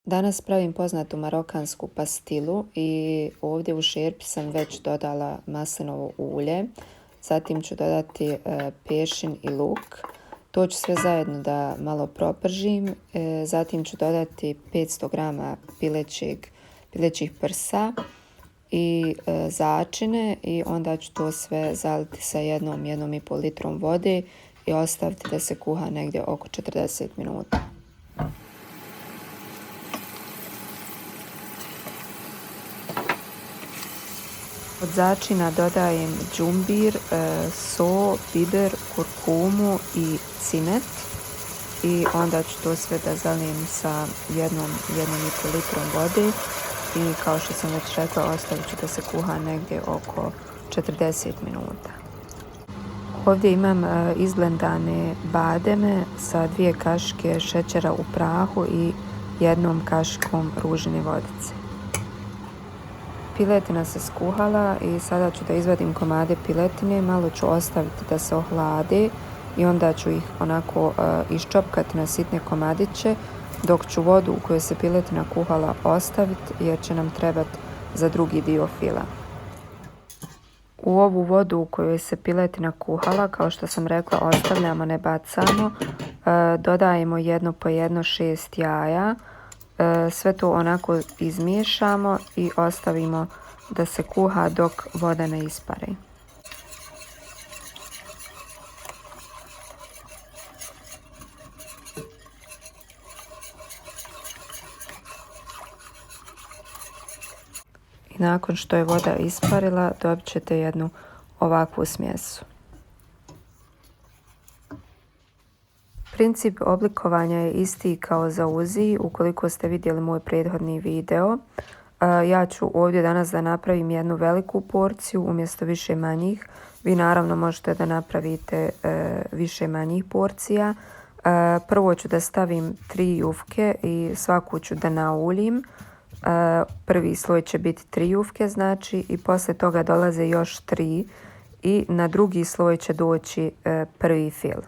Danas pravim poznatu marokansku pastilu i ovdje u šerpi sam već dodala maslinovo ulje. Zatim ću dodati pešin i luk. To ću sve zajedno da malo propržim. Zatim ću dodati 500 grama pilećih prsa i začine i onda ću to sve zaliti sa 1,5 litrom vode i ostaviti da se kuha negdje oko 40 minuta. Od začina dodajem džumbir, so, biber, kurkumu i cimet i onda ću to sve da zalijem sa 1,5 litrom vode i kao što sam već rekla ostavit ću da se kuha negdje oko 40 minuta. Ovdje imam izblendane bademe sa 2 kašike šećera u prahu i 1 kašikom ružine vodice. Piletina se skuhala i sada ću da izvadim komade piletine, malo ću ostaviti da se ohlade i onda ću ih onako iščopkati na sitne komadiće dok ću vodu u kojoj se piletina kuhala ostaviti jer će nam trebati za drugi dio fila. U ovu vodu u kojoj se piletina kuhala, kao što sam rekla, ostavljamo, ne bacamo, dodajemo 1 po 1 6 jaja. Sve to onako izmiješamo i ostavimo da se kuha dok voda ne ispari. I nakon što je voda isparila dobit ćete jednu ovakvu smjesu. Princip oblikovanja je isti kao za uzi, ukoliko ste vidjeli moj prethodni video. Ja ću ovdje danas da napravim jednu veliku porciju umjesto više manjih. Vi naravno možete da napravite više manjih porcija. Prvo ću da stavim 3 jufke i svaku ću da nauljim. Prvi sloj će biti 3 jufke znači i poslije toga dolaze još 3 i na drugi sloj će doći prvi fil.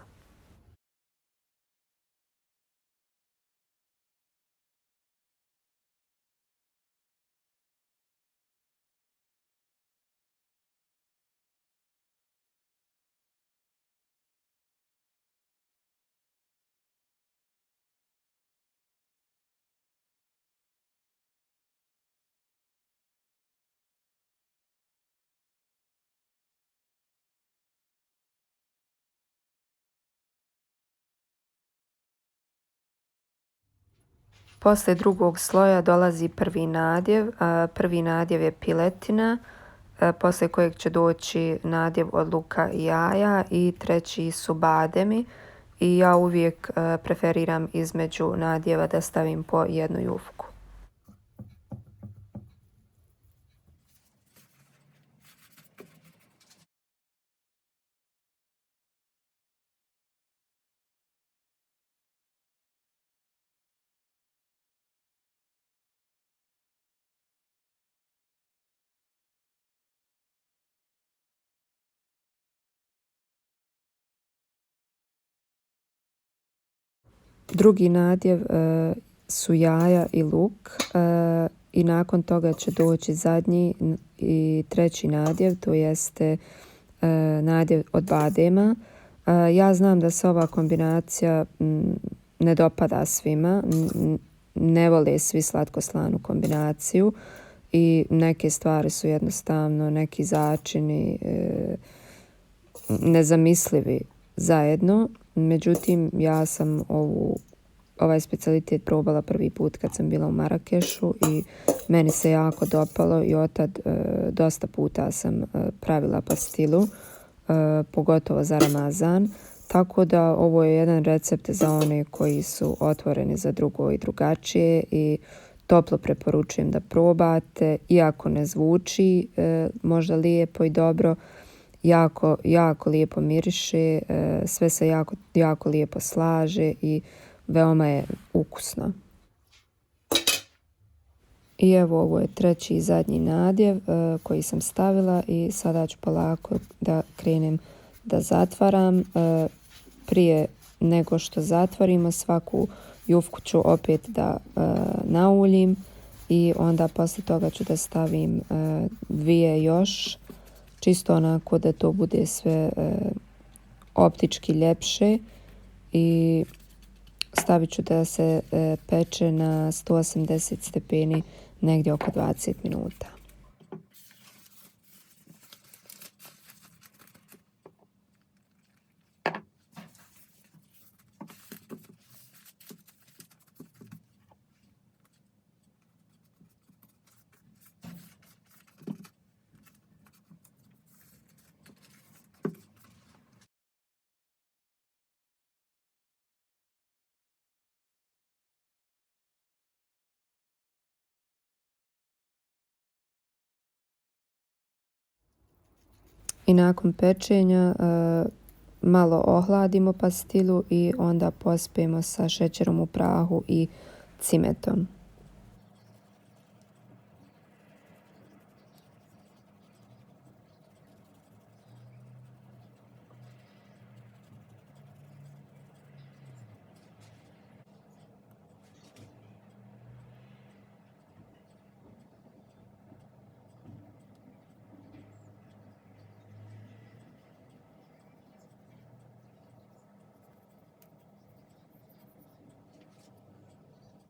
Poslije drugog sloja dolazi prvi nadjev. Prvi nadjev je piletina, poslije kojeg će doći nadjev od luka i jaja i treći su bademi. I ja uvijek preferiram između nadjeva da stavim po 1 jufku. Drugi nadjev su jaja i luk i nakon toga će doći zadnji i treći nadjev, to jeste nadjev od badema. Ja znam da se ova kombinacija ne dopada svima, ne vole svi slatko-slanu kombinaciju i neke stvari su jednostavno, neki začini nezamislivi zajedno. Međutim, ja sam ovaj specijalitet probala prvi put kad sam bila u Marakešu i meni se jako dopalo i otad dosta puta sam pravila pastilu, pogotovo za Ramazan. Tako da ovo je jedan recept za one koji su otvoreni za drugo i drugačije i toplo preporučujem da probate, iako ne zvuči možda lijepo i dobro. Jako lijepo miriše, sve se jako lijepo slaže i veoma je ukusno. I evo, ovo je treći i zadnji nadjev koji sam stavila i sada ću polako da krenem da zatvaram. Prije nego što zatvorimo. Svaku jufku ću opet da nauljim i onda poslije toga ću da stavim 2 još, čisto onako da to bude sve optički ljepše, i stavit ću da se peče na 180 stepeni negdje oko 20 minuta. I nakon pečenja malo ohladimo pastilu i onda pospijemo sa šećerom u prahu i cimetom.